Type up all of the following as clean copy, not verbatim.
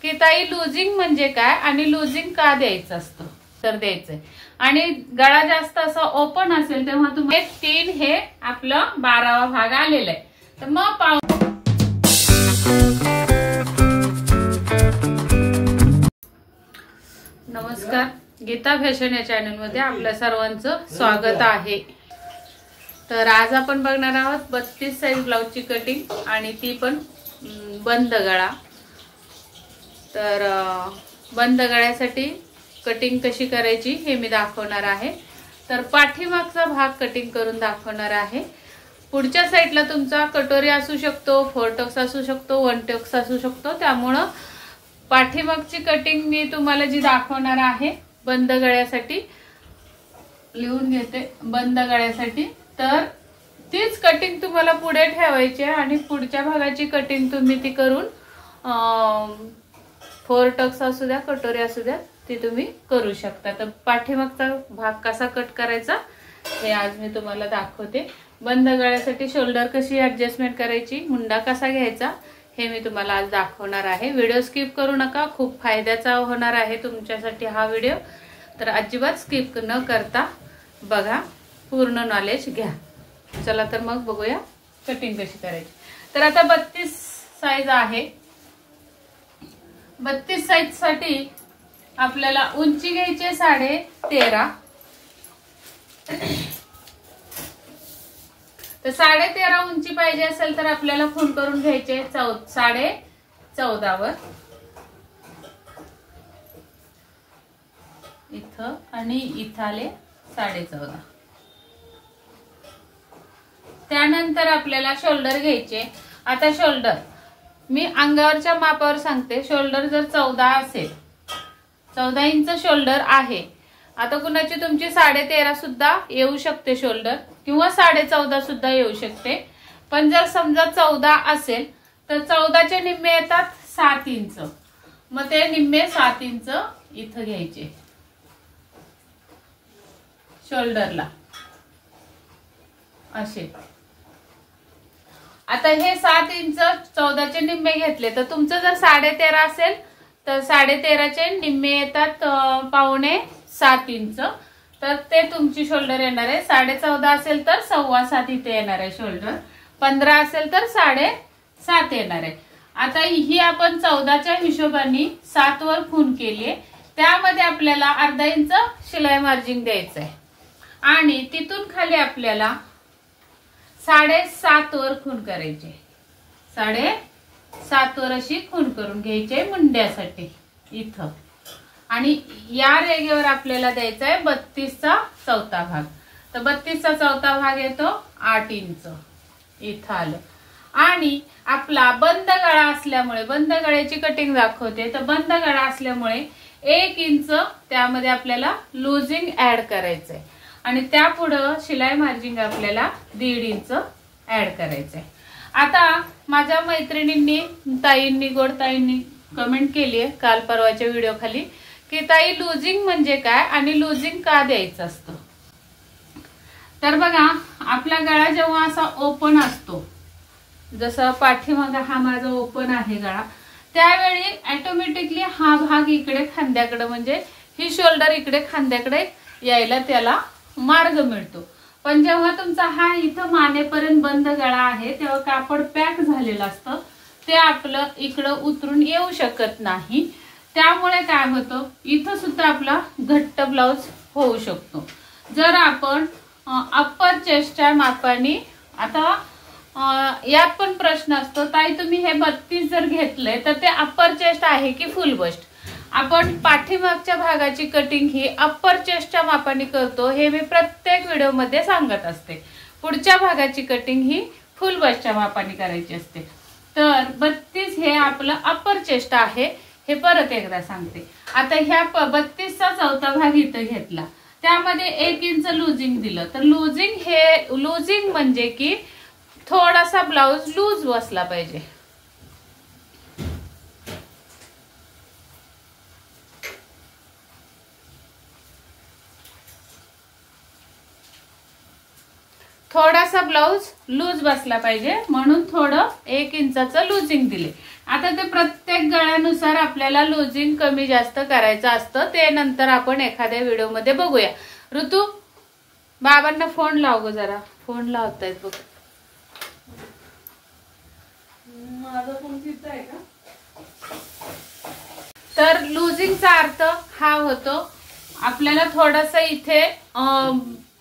की ताई लुजिंग म्हणजे काय आणि लुजिंग का द्यायचं असतं तर द्यायचंय। आणि गळा जास्त असा ओपन असेल तेव्हा तुम्ही 3 हे आपलं 12वा भाग आलेला आहे। तर मग नमस्कार, गीता फॅशन या चॅनल मध्ये आपल्या सर्वांचं स्वागत आहे। तर आज आपण बघणार आहोत 32 साइज ब्लाउजची कटिंग आणि ती पण बंद गळा। तर बंद गळ्यासाठी कटिंग कशी करायची हे मी दाखवणार आहे। तर पाठीमागचा भाग कटिंग करून दाखवणार आहे। पुढच्या साइडला तुमचा कटोरी असू शकतो, 4 टक्स असू शकतो, 1 टक्स असू शकतो। त्यामुळे पाठीमागची कटिंग मी तुम्हाला जी दाखवणार आहे बंद गळ्यासाठी, लिहून घेते बंद गळ्यासाठी। तर तीच कटिंग तुम्हाला पुढे ठेवायची आहे आणि पुढच्या भागाची कटिंग तुम्ही ती करून 4 टक्स असू द्या, कटोरी असू द्या, ती तुम्ही करू शकता। तर पाठीमागचा भाग कसा कट करायचा हे आज मी तुम्हाला दाखवते। बंद गळ्यासाठी शोल्डर कशी ऍडजस्टमेंट करायची, मुंडा कसा घ्यायचा हे मी तुम्हाला आज दाखवणार आहे। व्हिडिओ स्किप करू नका, खूप फायद्याचा होणार आहे तुमच्यासाठी हा व्हिडिओ। तर अजिबात स्किप न करता बघा, पूर्ण नॉलेज घ्या। चला तर मग बघूया कटिंग कशी करायची। तर आता 32 साइज आहे। 32 साइज साठी आपल्याला उंची घ्यायची 13.5। तर 13.5 उंची पाहिजे असेल तर आपल्याला खूण करून घ्यायचे 14.5 वर इथं आणि इथं आले 14.5। त्यानंतर आपल्याला शोल्डर घ्यायचे। आता शोल्डर मी अंगावरच्या मापावर सांगते। शोल्डर जर 14 असेल, 14 इंच शोल्डर आहे। आता कुणाची तुमची 13.5 सुद्धा येऊ शकते शोल्डर, किंवा 14.5 सुद्धा येऊ शकते। पण जर समजा 14 असेल तर 14चे निम्मे येतात 7 इंच। मग ते निम्मे 7 इंच इथं घ्यायचे शोल्डरला असे। आता हे 7 इंच 14चे निम्मे घेतले तर तुमचं जर 13.5 असेल तर 13.5चे निम्मे येतात 6.25 इंच। तर ते तुमची शोल्डर येणार आहे। 14.5 असेल तर 7.25 इथे येणार आहे शोल्डर। 15 असेल तर 7.5 येणार आहे। आता ही आपण 14च्या हिशोबाने 7 वर खूण केली, त्यामध्ये आपल्याला अर्धा इंच शिलाई मार्जिन द्यायचं आहे आणि तिथून खाली आपल्याला 7.5 वर खूण करायचे। 7.5 वर अशी खूण करून घ्यायचे मुंड्यासाठी इथं। आणि या रेघेवर आपल्याला द्यायचा आहे 32चा चौथा भाग। तर 32चा चौथा भाग येतो 8 इंच इथं आलं। आणि आपला बंद गळा असल्यामुळे, बंद गळ्याची कटिंग दाखवते, तर बंद गळा असल्यामुळे 1 इंच त्यामध्ये आपल्याला लुजिंग ऍड करायचंय आणि त्यापुढं शिलाई मार्जिन आपल्याला 1.5 इंच ऍड करायचंय। आता माझ्या मैत्रिणींनी, ताईंनी, गोड ताईंनी कमेंट केली आहे काल परवाच्या व्हिडिओ खाली की ताई लुजिंग म्हणजे काय आणि लुजिंग का द्यायचं असतं। तर बघा, आपला गळा जेव्हा असा ओपन असतो, जसं पाठीमागे हा माझा ओपन आहे गळा, त्यावेळी ऑटोमॅटिकली हा भाग इकडे खांद्याकडे, म्हणजे ही शोल्डर इकडे खांद्याकडे यायला त्याला मार्ग मिळतो। पण जेव्हा तुमचा हा इथं मानेपर्यंत बंद गळा आहे तेव्हा कापड पॅक झालेलं असतं, ते आपलं इकडं उतरून येऊ शकत नाही। त्यामुळे काय होतं, इथं सुद्धा आपला घट्ट ब्लाउज होऊ शकतो। जर आपण अप्पर चेस्टच्या मापाने, आता यात पण प्रश्न असतो, ताई तुम्ही हे 32 जर घेतले तर ते अप्पर चेस्ट आहे की फुल बस्ट। आपण पाठीमागच्या भागाची कटिंग ही अप्पर चेस्टच्या मापाने करतो, हे मी प्रत्येक व्हिडिओ मध्ये सांगत असते। पुढच्या भागाची कटिंग ही फुल बस्टच्या मापाने करायची असते। तर 32 हे आपलं अप्पर चेस्ट आहे, हे परत एकदा सांगते। आता ह्या 32चा चौथा भाग इथं घेतला, त्यामध्ये 1 इंच लुजिंग दिलं। तर लुजिंग म्हणजे की थोडासा ब्लाउज लूज बसला पाहिजे। थोडासा ब्लाउज लूज बसला पाहिजे म्हणून थोडं 1 इंचाचं लुजिंग दिले। आता ते प्रत्येक गळ्यानुसार आपल्याला लुजिंग कमी जास्त करायचं असतं, ते नंतर आपण एखाद्या व्हिडिओमध्ये बघूया. ऋतू बाबांना फोन लाव गो जरा, फोन लावतायत बघ. माझा फोन तिथं आहे का? तर लुजिंगचा अर्थ हा होतो आपल्याला थोडंसं इथे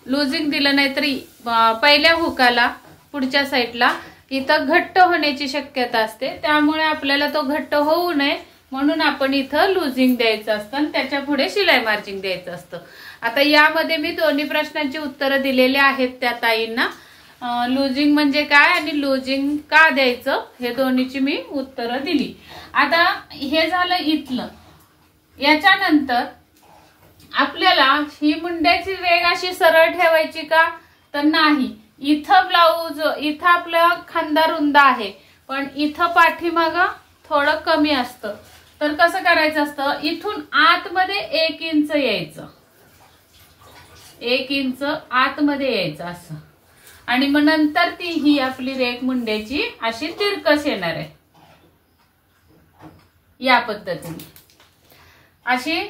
लुजिंग दिलं नाही तरी पहिल्या हुकाला पुढच्या साईडला इथं घट्ट होण्याची शक्यता असते, त्यामुळे आपल्याला तो घट्ट होऊ नये म्हणून आपण इथं लुजिंग द्यायचं असतं आणि त्याच्या पुढे शिलाई मार्जिंग द्यायचं असतं. आता यामध्ये मी दोन्ही प्रश्नांची उत्तरं दिलेली आहेत त्या ताईंना. लुजिंग म्हणजे काय आणि लुजिंग का द्यायचं हे दोन्हीची मी उत्तरं दिली. आता हे झालं इथलं. याच्यानंतर आपल्याला ही मुंड्याची रेघ अशी सरळ ठेवायची का, तर नाही. इथं ब्लाऊज, इथं आपलं खांदा रुंद आहे पण इथं पाठीमाग थोडं कमी असतं, तर कसं करायचं असतं, इथून आतमध्ये 1 इंच यायचं, 1 इंच आतमध्ये यायचं असं. आणि मग नंतर ती ही आपली रेघ मुंड्याची अशी तिरकस येणार आहे या पद्धतीने. अशी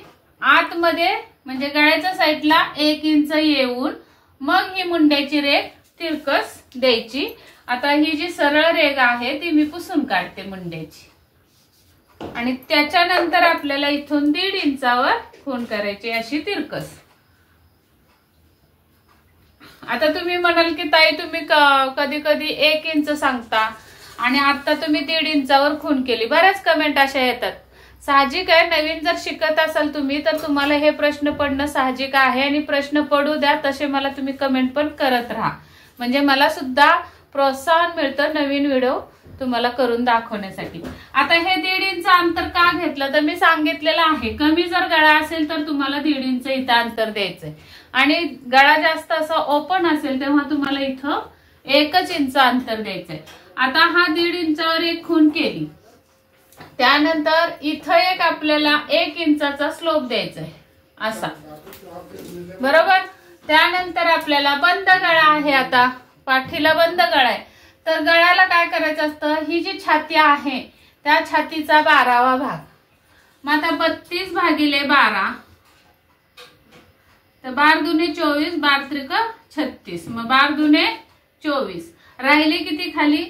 आतमध्ये म्हणजे गळ्याच्या साईडला 1 इंच येऊन मग ही मुंड्याची रेघ तिरकस द्यायची. आता ही जी सरळ रेघ आहे ती मी पुसून काढते मुंड्याची. आणि त्याच्यानंतर आपल्याला इथून 1.5 इंचावर खूण करायची अशी तिरकस. आता तुम्ही म्हणाल की ताई तुम्ही कधी कधी 1 इंच सांगता आणि आता तुम्ही 1.5 इंचावर खूण केली. बऱ्याच कमेंट अशा येतात. साहजिक आहे, नवीन जर शिकत असाल तुम्ही तर तुम्हाला हे प्रश्न पडणं साहजिक आहे आणि प्रश्न पडू द्या. तसे मला तुम्ही कमेंट पण करत राहा, म्हणजे मला सुद्धा प्रोत्साहन मिळतं नवीन व्हिडिओ तुम्हाला करून दाखवण्यासाठी. आता हे 1.5 इंच अंतर का घेतलं तर मी सांगितलेलं आहे, कमी जर गळा असेल तर तुम्हाला 1.5 इंच इथं अंतर द्यायचंय आणि गळा जास्त असं ओपन असेल तेव्हा तुम्हाला इथं 1 इंच अंतर द्यायचंय. आता हा 1.5 इंचावर एक खूण केली, त्यानंतर इथं एक आपल्याला 1 इंचाचा स्लोप द्यायचा आहे असा, बरोबर. त्यानंतर आपल्याला बंद गळा आहे, आता पाठीला बंद गळा आहे, तर गळ्याला काय करायचं असतं, ही जी छाती आहे त्या छातीचा 12वा भाग. मग आता 32 भागिले 12 तर 12 दुने 24, 12 त्रिक 36, मग 12 दुने 24, राहिले किती खाली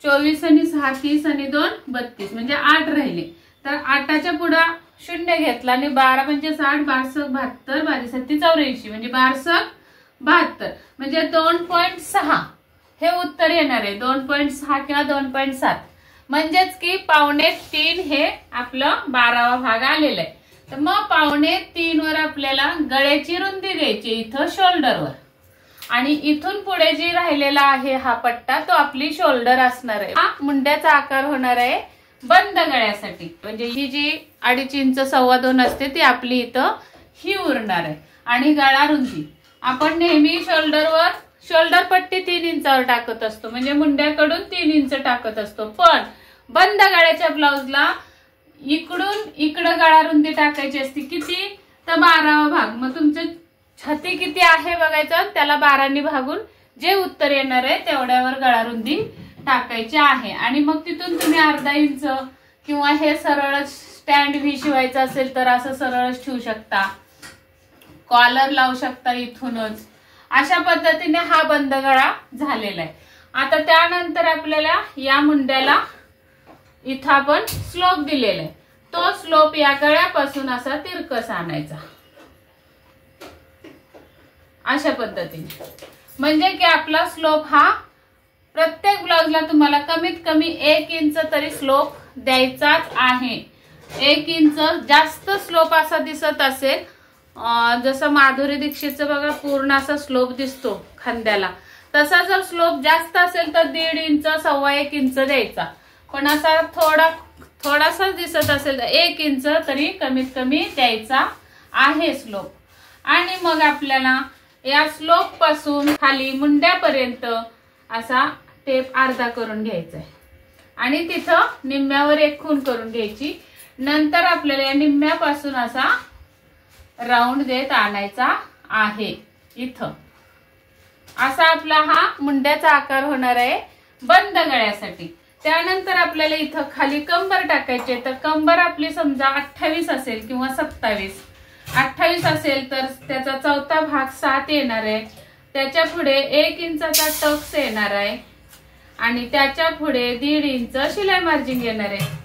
24 आणि 6 30 आणि 2 32 म्हणजे 8 राहिले. तर 8च्या पुढे 0 घेतला आणि 12 म्हणजे 60, 12 72, 12 37 84 म्हणजे 12 72 म्हणजे 2.6 हे उत्तर येणार आहे. 2.6 किंवा 2.7 म्हणजेच की 2.25 हे आपलं 12वा भाग आलेला आहे. तर मग 2.25 वर आपल्याला गळ्याची रुंदी द्यायची इथं शोल्डरवर आणि इथून पुढे जी राहिलेला आहे हा पट्टा तो आपली शोल्डर असणार आहे. हा मुंड्याचा आकार होणार आहे बंद गळ्यासाठी, म्हणजे ही जी 2.5 इंच 2.25 असते ती आपली इथं ही उरणार आहे. आणि गळा रुंदी आपण नेहमी शोल्डरवर शोल्डर पट्टी 3 इंचावर टाकत असतो, म्हणजे मुंड्याकडून 3 इंच टाकत असतो. पण बंद गळ्याच्या ब्लाउजला इकडून इकडं गळा रुंदी टाकायची असते किती, तर 12वा भाग. मग तुमचं छाती किती आहे बघायचं, त्याला 12 भागून जे उत्तर येणार आहे तेवढ्यावर गळा रुंदी टाकायची आहे. आणि मग तिथून तुम्ही 1/2 इंच किंवा हे सरळ स्टँड व्ही शिवायचं असेल तर असं सरळच ठेवू शकता, कॉलर लावू शकता इथूनच. अशा पद्धतीने हा बंद गळा झालेला आहे. आता त्यानंतर आपल्याला या मुंड्याला इथं आपण स्लोप दिलेला आहे, तो स्लोप या गळ्यापासून असा तिरकस आणायचा अशा पद्धतीने. म्हणजे की आपला स्लोप हा प्रत्येक ब्लाउजला तुम्हाला कमीत कमी 1 इंच तरी स्लोप द्यायचाच आहे. 1 इंच जास्त स्लोप असा दिसत असेल, जसं माधुरी दीक्षितचं बघा पूर्ण असा स्लोप दिसतो खांद्याला, तसा जर स्लोप जास्त असेल तर 1.5 इंच 1.25 इंच द्यायचा. पण असा थोडासा दिसत असेल तर 1 इंच तरी कमीत कमी द्यायचा आहे स्लोप. आणि मग आपल्याला या स्लोप पासून खाली मुंड्यापर्यंत असा टेप अर्धा करून घ्यायचा आहे आणि तिथं निम्म्यावर एक खूण करून घ्यायची. नंतर आपल्याला या निम्म्यापासून असा राऊंड देत आणायचा आहे. इथं असा आपला हा मुंड्याचा आकार होणार आहे बंद गळ्यासाठी. त्यानंतर आपल्याला इथं खाली कंबर टाकायचे. तर कंबर आपली समजा 28 असेल किंवा 27. 28 असेल तर त्याचा चौथा भाग 7 येणार आहे. त्याच्या पुढे 1 इंचाचा टक्स येणार आहे आणि त्याच्या पुढे 1.5 इंच शिलाई मार्जिन येणार आहे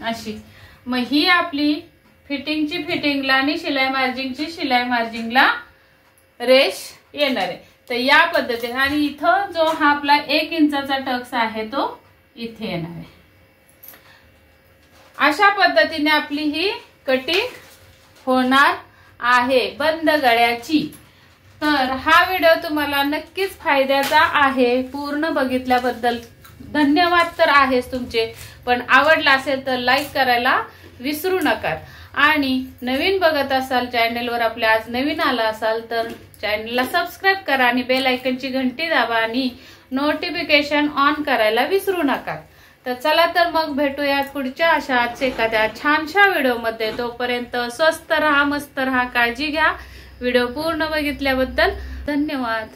अशी. मग ही आपली फिटिंगची फिटिंगला आणि शिलाई मार्जिनला रेष येणार आहे. तर या पद्धतीने आणि इथं जो हा आपला 1 इंचाचा टक्स आहे तो इथे येणार आहे. अशा पद्धतीने आपली ही कटिंग होणार आहे बंद गळ्याची. तर हा व्हिडिओ तुम्हाला नक्कीच फायद्याचा आहे. पूर्ण बघितल्याबद्दल धन्यवाद तर आहेच तुमचे, पण आवडला असेल तर लाईक करायला विसरू नका. आणि नवीन बघत असाल चॅनलवर आपल्या आज नवीन आला असाल तर चॅनलला सबस्क्राईब करा आणि बेल आयकनची घंटी दाबा आणि नोटिफिकेशन ऑन करायला विसरू नका. तर चला तर मग भेटूयात पुढच्या अशाच एखाद्या छानशा व्हिडिओमध्ये. तोपर्यंत स्वस्त राहा, मस्त राहा, काळजी घ्या. व्हिडिओ पूर्ण बघितल्याबद्दल धन्यवाद.